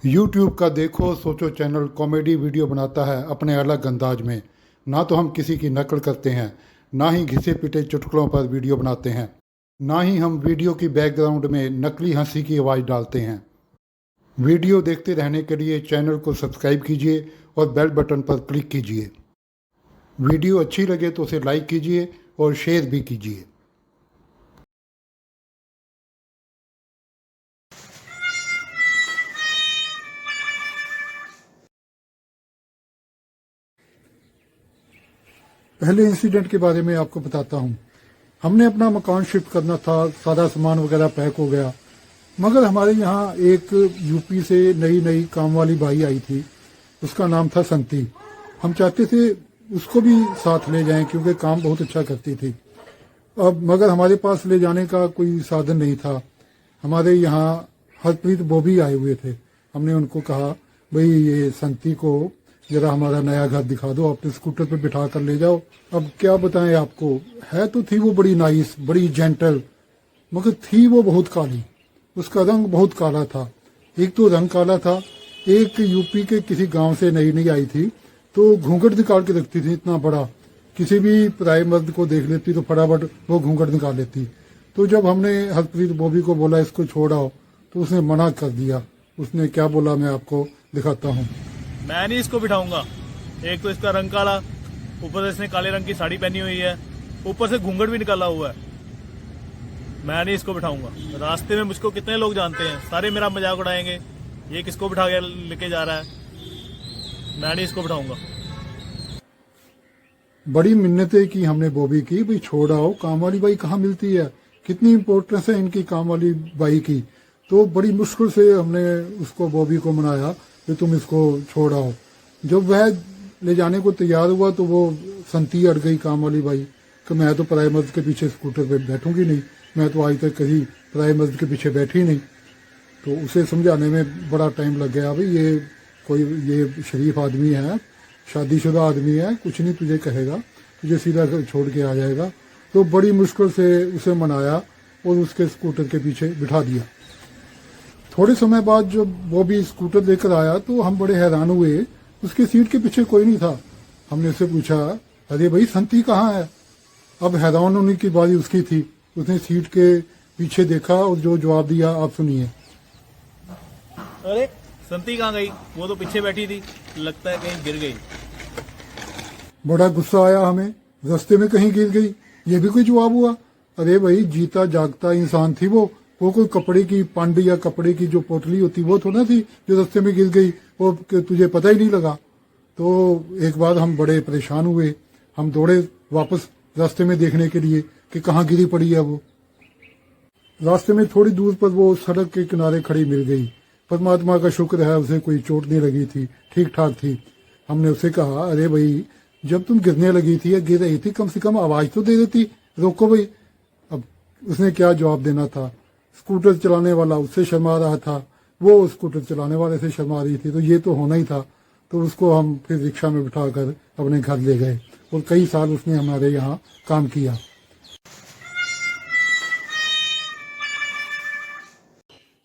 YouTube का देखो सोचो चैनल कॉमेडी वीडियो बनाता है अपने अलग अंदाज में। ना तो हम किसी की नकल करते हैं, ना ही घिसे पिटे चुटकुलों पर वीडियो बनाते हैं, ना ही हम वीडियो की बैकग्राउंड में नकली हंसी की आवाज़ डालते हैं। वीडियो देखते रहने के लिए चैनल को सब्सक्राइब कीजिए और बेल बटन पर क्लिक कीजिए। वीडियो अच्छी लगे तो उसे लाइक कीजिए और शेयर भी कीजिए। पहले इंसिडेंट के बारे में आपको बताता हूँ। हमने अपना मकान शिफ्ट करना था, सारा सामान वगैरह पैक हो गया, मगर हमारे यहाँ एक यूपी से नई नई काम वाली बाई आई थी। उसका नाम था संती। हम चाहते थे उसको भी साथ ले जाएं क्योंकि काम बहुत अच्छा करती थी। अब मगर हमारे पास ले जाने का कोई साधन नहीं था। हमारे यहाँ हरप्रीत बॉबी आए हुए थे। हमने उनको कहा, भाई ये संती को जरा हमारा नया घर दिखा दो, अपने स्कूटर पे बिठा कर ले जाओ। अब क्या बताएं आपको, है तो थी वो बड़ी नाइस, बड़ी जेंटल, मगर थी वो बहुत काली। उसका रंग बहुत काला था। एक तो रंग काला था, एक यूपी के किसी गांव से नई नई आई थी, तो घूंघट निकाल के रखती थी इतना बड़ा। किसी भी पराये मर्द को देख लेती तो फटाफट वो घूंघट निकाल लेती। तो जब हमने हरप्रीत बॉबी को बोला इसको छोड़ आओ, तो उसने मना कर दिया। उसने क्या बोला मैं आपको दिखाता हूँ। मैं नहीं इसको बिठाऊंगा। एक तो इसका रंग काला, ऊपर से इसने काले रंग की साड़ी पहनी हुई है, ऊपर से घूंघट भी निकाला हुआ है। मैं नहीं इसको बिठाऊंगा। रास्ते में मुझको कितने लोग जानते हैं, सारे मेरा मजाक उड़ाएंगे, ये किसको बिठा के लेके जा रहा है। मैं नहीं इसको बिठाऊंगा। बड़ी मिन्नतें की हमने बॉबी की, भाई छोड़ आओ, काम वाली बाई कहाँ मिलती है, कितनी इंपॉर्टेंस है इनकी काम वाली बाई की। तो बड़ी मुश्किल से हमने उसको बॉबी को मनाया कि तुम इसको छोड़ आओ। जब वह ले जाने को तैयार हुआ तो वो संती अड़ गई काम वाली बाई कि मैं तो पराये मर्द के पीछे स्कूटर पे बैठूंगी नहीं, मैं तो आज तक कहीं पराये मर्द के पीछे बैठी नहीं। तो उसे समझाने में बड़ा टाइम लग गया, भाई ये शरीफ आदमी है, शादीशुदा आदमी है, कुछ नहीं तुझे कहेगा, तुझे सीधा छोड़ के आ जाएगा। तो बड़ी मुश्किल से उसे मनाया और उसके स्कूटर के पीछे बिठा दिया। थोड़े समय बाद जब वो भी स्कूटर लेकर आया तो हम बड़े हैरान हुए, उसके सीट के पीछे कोई नहीं था। हमने उससे पूछा, अरे भाई संती कहाँ है। अब हैरान होने की बारी उसकी थी। उसने सीट के पीछे देखा और जो जवाब दिया आप सुनिए। अरे संती कहाँ गई, वो तो पीछे बैठी थी, लगता है कहीं गिर गई। बड़ा गुस्सा आया हमें, रास्ते में कहीं गिर गई, ये भी कोई जवाब हुआ। अरे भाई जीता जागता इंसान थी वो कोई कपड़े की पंड या कपड़े की जो पोटली होती वो थोड़ा थी जो रास्ते में गिर गई, वो तुझे पता ही नहीं लगा। तो एक बार हम बड़े परेशान हुए, हम दौड़े वापस रास्ते में देखने के लिए कि कहाँ गिरी पड़ी है वो। रास्ते में थोड़ी दूर पर वो सड़क के किनारे खड़ी मिल गई। परमात्मा का शुक्र है उसे कोई चोट नहीं लगी थी, ठीक ठाक थी। हमने उसे कहा, अरे भाई जब तुम गिरने लगी थी या गिर रही थी कम से कम आवाज तो दे देती, रोको भाई। अब उसने क्या जवाब देना था। स्कूटर चलाने वाला उससे शर्मा रहा था, वो स्कूटर चलाने वाले से शर्मा रही थी, तो ये तो होना ही था। तो उसको हम फिर रिक्शा में बिठाकर अपने घर ले गए और कई साल उसने हमारे यहाँ काम किया।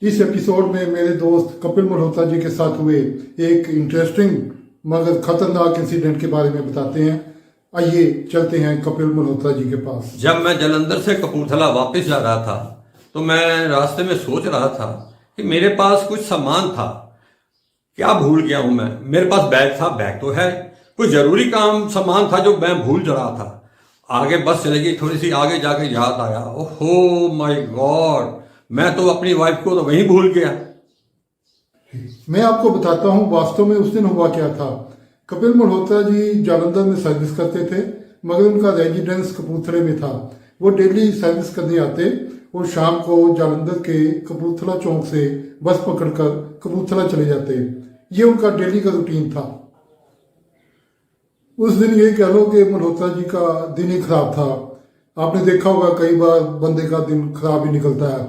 इस एपिसोड में मेरे दोस्त कपिल मल्होत्रा जी के साथ हुए एक इंटरेस्टिंग मगर खतरनाक इंसिडेंट के बारे में बताते हैं। आइए चलते हैं कपिल मल्होत्रा जी के पास। जब मैं जालंधर से कपूरथला वापस जा रहा था तो मैं रास्ते में सोच रहा था कि मेरे पास कुछ सामान था, क्या भूल गया हूं मैं। मेरे पास बैग था, बैग तो है, कोई जरूरी काम सामान था जो मैं भूल जा रहा था। आगे बस चलेगी, थोड़ी सी आगे जाके याद आया, ओहो माय गॉड, मैं तो अपनी वाइफ को तो वहीं भूल गया। मैं आपको बताता हूं वास्तव में उस दिन हुआ क्या था। कपिल मल्होत्रा जी जालंधर में सर्विस करते थे, मगर उनका रेजिडेंस कपूरथले में था। वो डेली सर्विस करने आते और शाम को जालंधर के कपूरथला चौक से बस पकड़कर कपूरथला चले जाते। ये उनका डेली का रूटीन था। उस दिन ये कह लो कि मल्होत्रा जी का दिन ही खराब था। आपने देखा होगा कई बार बंदे का दिन खराब ही निकलता है।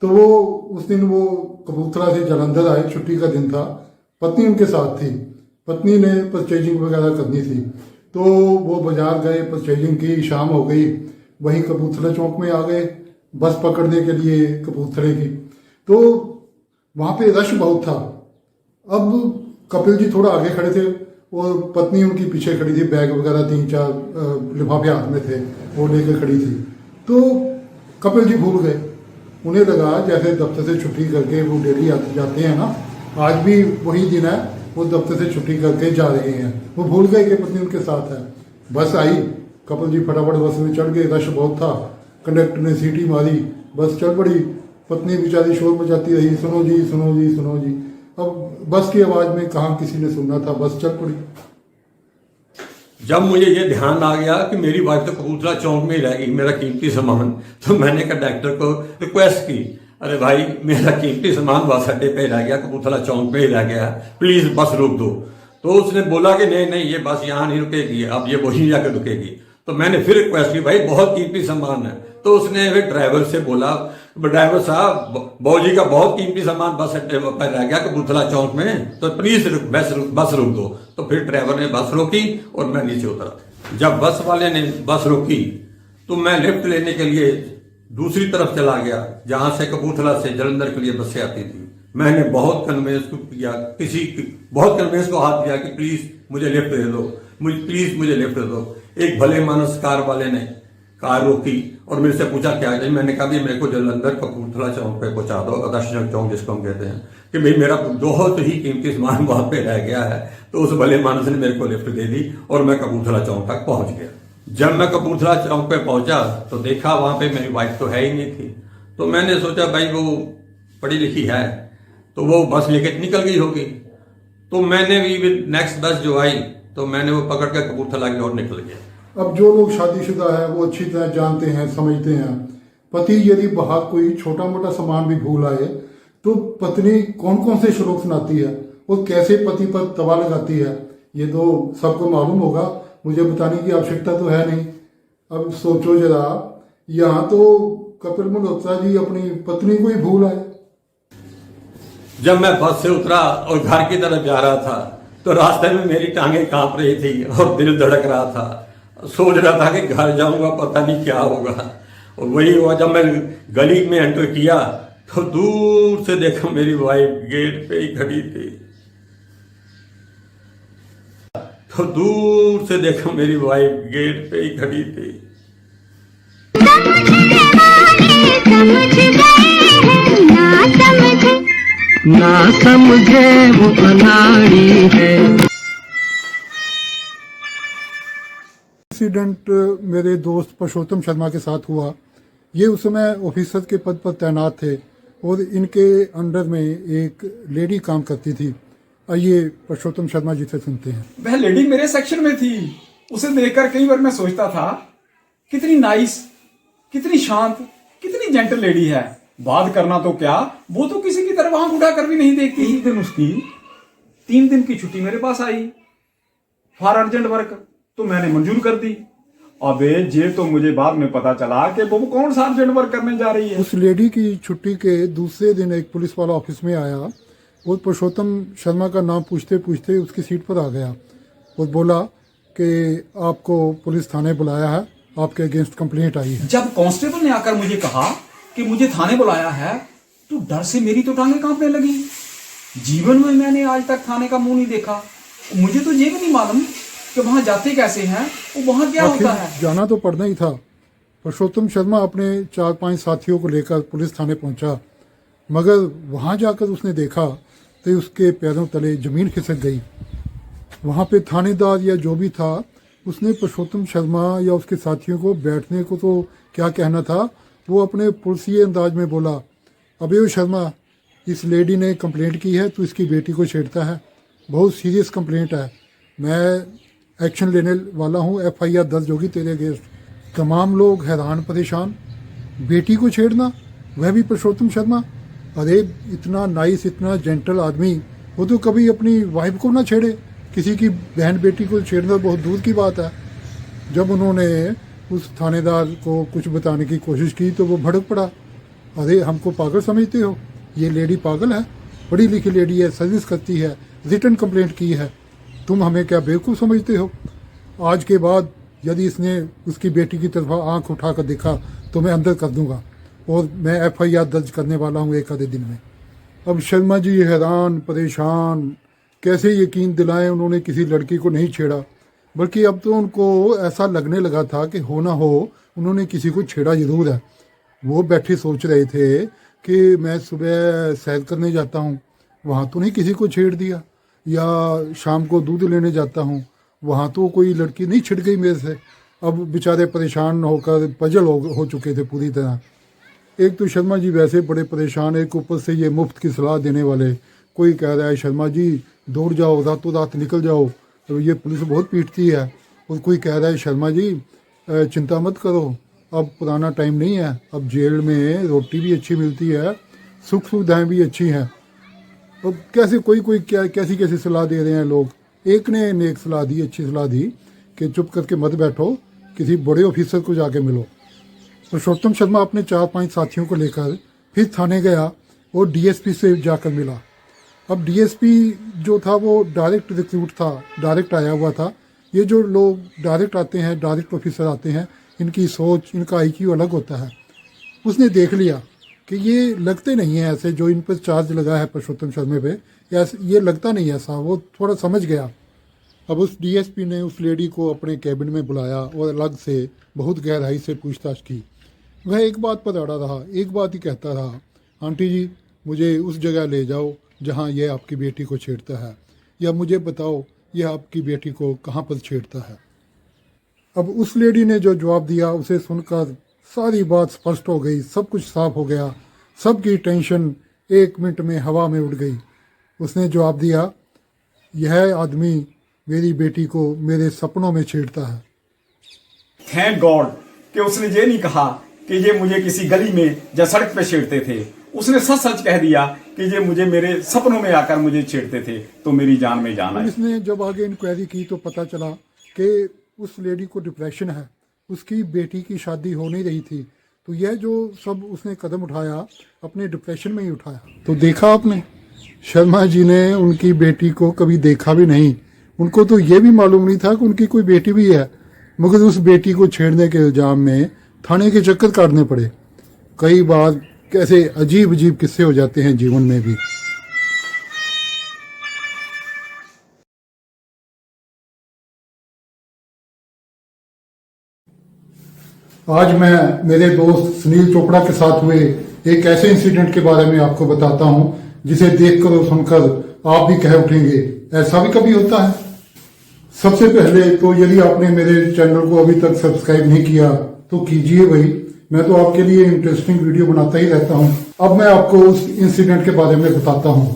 तो वो उस दिन वो कपूरथला से जालंधर आए, छुट्टी का दिन था, पत्नी उनके साथ थी। पत्नी ने परचेजिंग वगैरह करनी थी तो वो बाजार गए, परचेजिंग की, शाम हो गई, वहीं कपूरथला चौक में आ गए बस पकड़ने के लिए कपूरथले की। तो वहाँ पे रश बहुत था, अब कपिल जी थोड़ा आगे खड़े थे और पत्नी उनकी पीछे खड़ी थी, बैग वगैरह 3-4 लिफाफे हाथ में थे, वो लेकर खड़ी थी। तो कपिल जी भूल गए। उन्हें लगा जैसे दफ्तर से छुट्टी करके वो डेली जाते हैं ना, आज भी वही दिन है, वो दफ्तर से छुट्टी करके जा रहे हैं। वो भूल गए कि पत्नी उनके साथ है। बस आई, कपिल जी फटाफट बस में चढ़ गए। रश बहुत था, कंडक्टर ने सीटी मारी, बस चल पड़ी। पत्नी बेचारी शोर मचाती रही, सुनो जी सुनो जी सुनो जी। अब बस की आवाज में कहाँ किसी ने सुनना था, बस चल पड़ी। जब मुझे ये ध्यान आ गया कि मेरी वाइफ तो कबूतरा चौक में ही रह गई, मेरा कीमती सामान, तो मैंने कंडक्टर को रिक्वेस्ट की, अरे भाई मेरा कीमती सामान बस अड्डे पे रह गया, कबूतरा चौक पे ही रह गया, प्लीज बस रोक दो। तो उसने बोला कि नहीं नहीं, ये बस यहाँ नहीं रुकेगी, अब ये वहीं जाकर रुकेगी। तो मैंने फिर रिक्वेस्ट की, भाई बहुत कीमती सामान है। तो उसने फिर ड्राइवर से बोला, ड्राइवर साहब बाबूजी का बहुत कीमती सामान बस अड्डे पर रह गया कबूतरा चौक में, तो प्लीज बस रोक दो। तो फिर ड्राइवर ने बस रोकी और मैं नीचे उतरा। जब बस वाले ने बस रोकी तो मैं लिफ्ट लेने के लिए दूसरी तरफ चला गया, जहां से कबूतरा से जलंधर के लिए बसें आती थी। मैंने बहुत कन्वेंस को किया, बहुत कन्वेंस को हाथ दिया कि प्लीज मुझे लिफ्ट दे दो, प्लीज मुझे लिफ्ट दे दो। एक भले मानस कार वाले ने कार रोकी और मेरे से पूछा क्या है। मैंने कहा भी मेरे को जलंधर कपूरथला चौक पे पहुंचा दो, आदर्श चौक जिसको हम कहते हैं, कि भाई मेरा बहुत ही कीमती सामान वहां पे रह गया है। तो उस भले मानस ने मेरे को लिफ्ट दे दी और मैं कपूरथला चौक तक पहुंच गया। जब मैं कपूरथला चौक पे पहुंचा तो देखा वहां पे मेरी वाइफ तो है ही नहीं थी। तो मैंने सोचा भाई वो पढ़ी लिखी है तो वो बस लेके निकल गई होगी। तो मैंने भी नेक्स्ट बस जो आई तो मैंने वो पकड़ कर कपूरथला की ओर निकल गया। अब जो लोग शादीशुदा है वो अच्छी तरह जानते हैं, समझते हैं, पति यदि बाहर कोई छोटा मोटा सामान भी भूल आए तो पत्नी कौन कौन से श्लोक सुनाती है और कैसे पति पर तवा लगाती है, ये तो सबको मालूम होगा, मुझे बताने की आवश्यकता तो है नहीं। अब सोचो जरा, यहाँ तो कपिल मल्होत्रा जी अपनी पत्नी को ही भूल आए। जब मैं बस से उतरा और घर की तरफ जा रहा था तो रास्ते में मेरी टांगें कांप रही थी और दिल धड़क रहा था। सोच रहा था कि घर जाऊंगा पता नहीं क्या होगा। और वही हुआ, जब मैं गली में एंटर किया तो दूर से देखा मेरी वाइफ गेट पे ही खड़ी थी। तो दूर से देखा मेरी वाइफ गेट पे ही खड़ी थी। ना समझे वो अनाड़ी है। इंसिडेंट मेरे दोस्त पुरुषोत्तम शर्मा के साथ हुआ। ये उस समय ऑफिसर के पद पर तैनात थे और इनके अंडर में एक लेडी काम करती थी। आइए पुरुषोत्तम शर्मा जी से सुनते हैं। वह लेडी मेरे सेक्शन में थी। उसे देखकर कई बार मैं सोचता था कितनी नाइस, कितनी शांत, कितनी जेंटल लेडी है। बात करना तो क्या, वो तो किसी की तरफ आंख उठाकर भी नहीं देखती। एक दिन उसकी 3 दिन की छुट्टी मेरे पास आई फॉर अर्जेंट वर्क, तो मैंने मंजूर कर दी। अबे ये तो मुझे बाद में पता चला कि वो कौन सा अर्जेंट वर्क करने जा रही है। उस लेडी की छुट्टी के दूसरे दिन एक पुलिस वाला ऑफिस में आया और पुरुषोत्तम शर्मा का नाम पूछते पूछते उसकी सीट पर आ गया और बोला कि आपको पुलिस थाने बुलाया है, आपके अगेंस्ट कंप्लेंट आई है। जब कांस्टेबल ने आकर मुझे कहा कि मुझे थाने बुलाया है तो डर से मेरी तो टांगें कांपने लगी। जीवन में मैंने आज तक थाने का मुंह नहीं देखा। मुझे तो ये भी नहीं मालूम कि वहां जाते कैसे हैं और वहां क्या होता है। जाना तो पड़ना ही था। पुरुषोत्तम शर्मा अपने 4-5 साथियों को लेकर पुलिस थाने पहुंचा, मगर वहां जाकर उसने देखा तो उसके पैरों तले जमीन खिसक गई। वहां पे थानेदार या जो भी था उसने पुरुषोत्तम शर्मा या उसके साथियों को बैठने को तो क्या कहना था, वो अपने पुलिसिये अंदाज में बोला, अबे ओ शर्मा, इस लेडी ने कंप्लेंट की है, तो इसकी बेटी को छेड़ता है, बहुत सीरियस कंप्लेंट है, मैं एक्शन लेने वाला हूँ, FIR दर्ज होगी तेरे अगेंस्ट। तमाम लोग हैरान परेशान, बेटी को छेड़ना, वह भी पुरुषोत्तम शर्मा। अरे इतना नाइस, इतना जेंटल आदमी, वो तो कभी अपनी वाइफ को ना छेड़े, किसी की बहन बेटी को छेड़ना बहुत दूर की बात है। जब उन्होंने उस थानेदार को कुछ बताने की कोशिश की तो वो भड़क पड़ा, अरे हमको पागल समझते हो, ये लेडी पागल है, पढ़ी लिखी लेडी है, सर्विस करती है, रिटर्न कंप्लेंट की है, तुम हमें क्या बेवकूफ़ समझते हो। आज के बाद यदि इसने उसकी बेटी की तरफ आंख उठा कर देखा तो मैं अंदर कर दूंगा और मैं FIR दर्ज करने वाला हूँ 1 आधे दिन में। अब शर्मा जी हैरान परेशान, कैसे यकीन दिलाएं उन्होंने किसी लड़की को नहीं छेड़ा, बल्कि अब तो उनको ऐसा लगने लगा था कि हो ना हो उन्होंने किसी को छेड़ा जरूर है। वो बैठे सोच रहे थे कि मैं सुबह सैर करने जाता हूँ, वहाँ तो नहीं किसी को छेड़ दिया, या शाम को दूध लेने जाता हूँ, वहाँ तो कोई लड़की नहीं छिड़ गई मेरे से। अब बेचारे परेशान होकर पजल हो चुके थे पूरी तरह। एक तो शर्मा जी वैसे बड़े परेशान, एक ऊपर से ये मुफ्त की सलाह देने वाले। कोई कह रहा है शर्मा जी दौड़ जाओ, रातों रात निकल जाओ, तो ये पुलिस बहुत पीटती है। और कोई कह रहा है शर्मा जी चिंता मत करो, अब पुराना टाइम नहीं है, अब जेल में रोटी भी अच्छी मिलती है, सुख सुविधाएँ भी अच्छी हैं। अब कैसे कोई कैसी कैसी सलाह दे रहे हैं लोग। एक ने नेक सलाह दी, अच्छी सलाह दी कि चुप करके मत बैठो, किसी बड़े ऑफिसर को जाके मिलो। पुरुषोत्तम शर्मा अपने 4-5 साथियों को लेकर फिर थाने गया और डीएसपी से जाकर मिला। अब डीएसपी जो था वो डायरेक्ट रिक्रूट था, डायरेक्ट आया हुआ था। ये जो लोग डायरेक्ट आते हैं, डायरेक्ट ऑफिसर आते हैं, इनकी सोच, इनका आईक्यू अलग होता है। उसने देख लिया कि ये लगते नहीं है ऐसे, जो इन पर चार्ज लगा है पुरुषोत्तम शर्मा पे, ये लगता नहीं ऐसा। वो थोड़ा समझ गया। अब उस डीएसपी ने उस लेडी को अपने कैबिन में बुलाया और अलग से बहुत गहराई से पूछताछ की। वह एक बात पर अड़ा रहा, एक बात ही कहता रहा, आंटी जी मुझे उस जगह ले जाओ जहाँ यह आपकी बेटी को छेड़ता है, या मुझे बताओ यह आपकी बेटी को कहाँ पर छेड़ता है। अब उस लेडी ने जो जवाब दिया उसे सुनकर सारी बात स्पष्ट हो गई, सब कुछ साफ हो गया, सबकी टेंशन 1 मिनट में हवा में उड़ गई। उसने जवाब दिया, यह आदमी मेरी बेटी को मेरे सपनों में छेड़ता है। थैंक गॉड कि उसने ये नहीं कहा कि ये मुझे किसी गली में या सड़क पे छेड़ते थे। उसने सच सच कह दिया कि ये मुझे मेरे सपनों में आकर मुझे छेड़ते थे, तो मेरी जान में जान आई। पुलिस ने जब आगे इंक्वायरी की तो पता चला कि उस लेडी को डिप्रेशन है, उसकी बेटी की शादी हो नहीं रही थी। तो यह जो सब उसने कदम उठाया अपने डिप्रेशन में ही उठाया। तो देखा आपने, शर्मा जी ने उनकी बेटी को कभी देखा भी नहीं। उनको तो ये भी मालूम नहीं था कि उनकी कोई बेटी भी है, मगर उस बेटी को छेड़ने के इल्जाम में थाने के चक्कर काटने पड़े। कई बार कैसे अजीब अजीब किस्से हो जाते हैं जीवन में भी। आज मैं मेरे दोस्त सुनील चोपड़ा के साथ हुए एक ऐसे इंसिडेंट के बारे में आपको बताता हूं जिसे देखकर और सुनकर आप भी कह उठेंगे ऐसा भी कभी होता है। सबसे पहले तो यदि आपने मेरे चैनल को अभी तक सब्सक्राइब नहीं किया तो कीजिए भाई, मैं तो आपके लिए इंटरेस्टिंग वीडियो बनाता ही रहता हूं। अब मैं आपको उस इंसिडेंट के बारे में बताता हूं।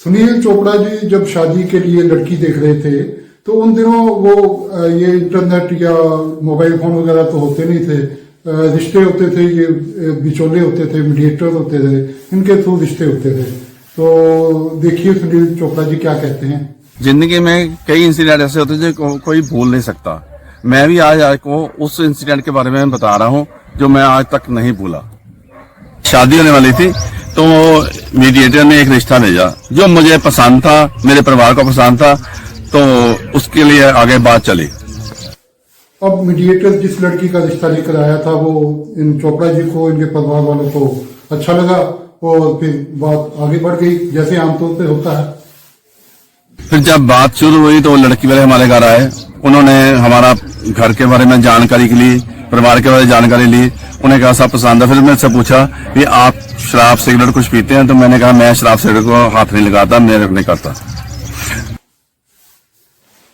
सुनील चोपड़ा जी जब शादी के लिए लड़की देख रहे थे तो उन दिनों वो ये इंटरनेट या मोबाइल फोन वगैरह तो होते नहीं थे, रिश्ते होते थे, ये बिचौले होते थे, मीडिएटर होते थे, इनके थ्रू रिश्ते होते थे। तो देखिए सुनील चोपड़ा जी क्या कहते हैं। जिंदगी में कई इंसिडेंट ऐसे होते हैं जो कोई भूल नहीं सकता। मैं भी आज आपको उस इंसिडेंट के बारे में बता रहा हूं जो मैं आज तक नहीं भूला। शादी होने वाली थी तो मीडिएटर ने एक रिश्ता भेजा जो मुझे पसंद था, मेरे परिवार को पसंद था, तो उसके लिए आगे बात चली। अब मीडिएटर जिस लड़की का रिश्ता लेकर आया था वो इन चोपड़ा जी को, इनके परिवार वालों को अच्छा लगा और फिर बात आगे बढ़ गई जैसे आमतौर पे होता है। फिर जब बात शुरू हुई तो लड़की वाले हमारे घर आए, उन्होंने हमारा घर के बारे में जानकारी के लिए, परिवार के बारे में जानकारी ली। उन्हें कहा सब पसंद है। फिर मैंने से पूछा कि आप शराब सिगरेट कुछ पीते हैं, तो मैंने कहा मैं शराब सिगरेट को हाथ नहीं लगाता, मैं नहीं करता।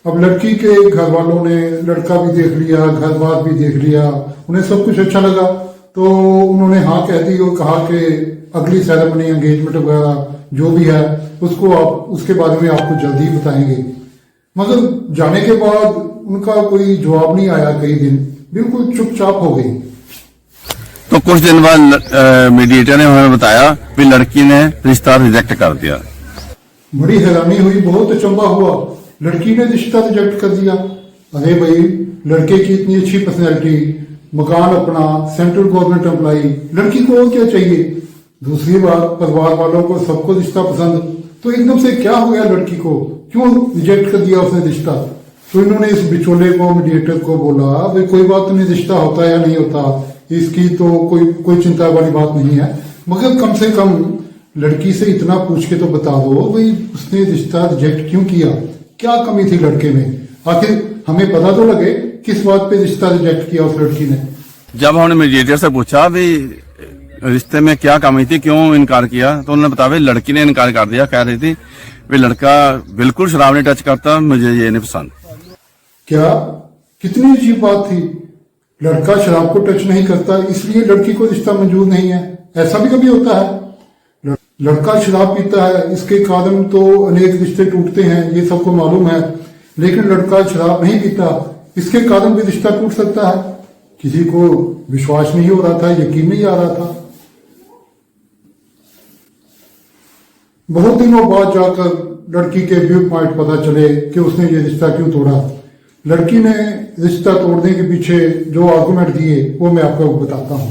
अब लड़की के घर वालों ने लड़का भी देख लिया, घर बार भी देख लिया, उन्हें सब कुछ अच्छा लगा तो उन्होंने हाँ कह दी और कहा कि अगली सेरेमनी, एंगेजमेंट वगैरह जो भी है उसको आप, उसके बारे में आपको जल्दी ही बताएंगे। मगर जाने के बाद उनका कोई जवाब नहीं आया, कई दिन बिल्कुल चुपचाप हो गई। तो कुछ दिन बाद मीडिएटर ने हमें बताया कि लड़की ने रिश्ता रिजेक्ट कर दिया। बड़ी हैरानी हुई, बहुत अचंभा हुआ, लड़की ने रिश्ता रिजेक्ट कर दिया। अरे भाई, लड़के की इतनी अच्छी पर्सनैलिटी, मकान अपना, सेंट्रल गवर्नमेंट एम्प्लॉई, लड़की को और क्या चाहिए। दूसरी बात, परिवार वालों को सबको रिश्ता पसंद, तो एकदम से क्या हो गया लड़की को, क्यों रिजेक्ट कर दिया उसने रिश्ता। तो इन्होंने इस बिचौले को, मीडिएटर को बोला भाई कोई बात नहीं, रिश्ता होता है या नहीं होता इसकी तो कोई चिंता वाली बात नहीं है, मगर कम से कम लड़की से इतना पूछ के तो बता दो भाई उसने रिश्ता रिजेक्ट क्यों किया, क्या कमी थी लड़के में, आखिर हमें पता तो लगे किस बात पे रिश्ता रिजेक्ट किया उस लड़की ने। जब हमने मीडिएटर से पूछा भी रिश्ते में क्या कमी थी, क्यों इनकार किया, तो उन्होंने बताया भाई लड़की ने इनकार कर दिया, कह रही थी वे लड़का बिल्कुल शराब नहीं टच करता, मुझे ये नहीं पसंद। क्या कितनी अजीब बात थी, लड़का शराब को टच नहीं करता इसलिए लड़की को रिश्ता मंजूर नहीं है। ऐसा भी कभी होता है? लड़का शराब पीता है, इसके कारण तो अनेक रिश्ते टूटते हैं, ये सबको मालूम है, लेकिन लड़का शराब नहीं पीता, इसके कारण भी रिश्ता टूट सकता है। किसी को विश्वास नहीं हो रहा था, यकीन नहीं आ रहा था। बहुत दिनों बाद जाकर लड़की के व्यू पॉइंट पता चले कि उसने ये रिश्ता क्यों तोड़ा। लड़की ने रिश्ता तोड़ने के पीछे जो आर्गुमेंट दिए वो मैं आपको बताता हूं।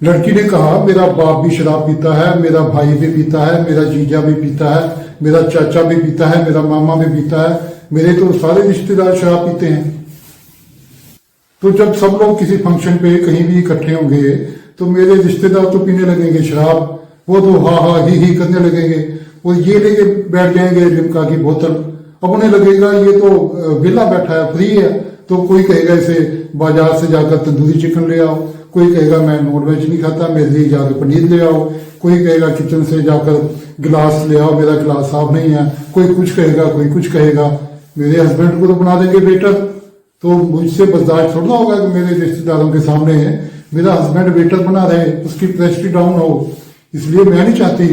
लड़की ने कहा मेरा बाप भी शराब पीता है, मेरा भाई भी पीता है, मेरा जीजा भी पीता है, मेरा चाचा भी पीता है, मेरा मामा भी पीता है, मेरे तो सारे रिश्तेदार शराब पीते हैं। तो जब सब लोग किसी फंक्शन पे कहीं भी इकट्ठे होंगे तो मेरे रिश्तेदार तो पीने लगेंगे शराब, वो तो हा हा ही करने लगेंगे और ये लेके बैठ जाएंगे लिम्का की बोतल। अब उन्हें लगेगा ये तो विला बैठा है, फ्री है, तो कोई कहेगा इसे बाजार से जाकर तंदूरी चिकन ले आओ, कोई कहेगा मैं नॉन वेज नहीं खाता, मेरे लिए जाकर पनीर ले आओ, कोई कहेगा किचन से जाकर गिलास ले आओ, मेरा गिलास साफ नहीं है, कोई कुछ कहेगा, कोई कुछ कहेगा। मेरे हस्बैंड को तो बना देंगे वेटर, तो मुझसे बर्दाश्त थोड़ा होगा कि मेरे रिश्तेदारों के सामने मेरा हस्बैंड वेटर बना रहे, उसकी प्रेस्टी डाउन हो। इसलिए मैं नहीं चाहती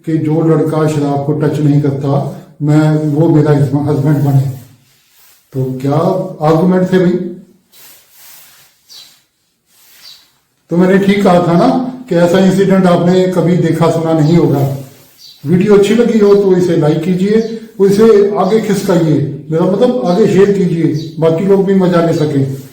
कि जो लड़का शराब को टच नहीं करता वो मेरा हस्बैंड बने। तो क्या आर्गुमेंट थे भाई? तो मैंने ठीक कहा था ना कि ऐसा इंसिडेंट आपने कभी देखा सुना नहीं होगा। वीडियो अच्छी लगी हो तो इसे लाइक कीजिए, इसे आगे खिसकाइए, मेरा मतलब आगे शेयर कीजिए, बाकी लोग भी मजा ले सकें।